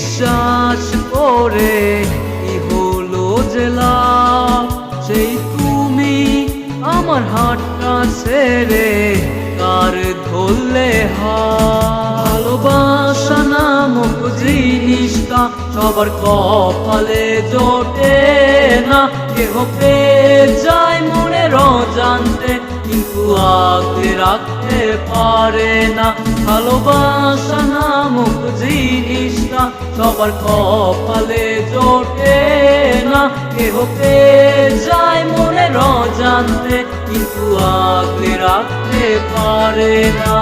বিশ্বাস করে কি হলো জেলা সেই তুমি আমার হাতটা ছেড়ে কার ধরলে ভালোবাসা নামক জিনিসটা সবার কপালে জোটে না কেহ পেয়ে যায় মনের অজান্তে কিন্তু আগলে রাখতে পারে না ভালোবাসা নামক জিনিসটা সবার কপালে জোটে না কেহ পেয়ে যায় মনের অজান্তে কিন্তু আগলে রাখতে পারে না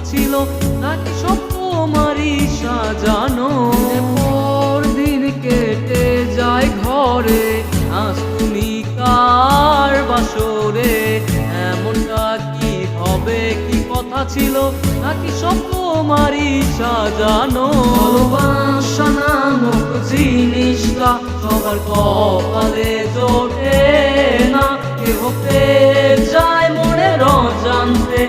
ছিল নাকি সব তোমারই সাজানো দিন কেটে যায় ঘরে আজ তুমি কার বাসরে এমনটা কি হবে কি কথা ছিল নাকি সব তোমারই সাজানো ভালোবাসা নামক জিনিসটা সবার কপালে জোটে না কেহ পেয়ে যায় মনের অজান্তে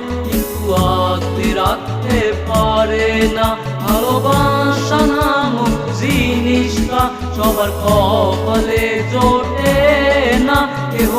আগলে রাখতে পারে না ভালোবাসা নামক জিনিসটা সবার কপালে জোটে না কেহ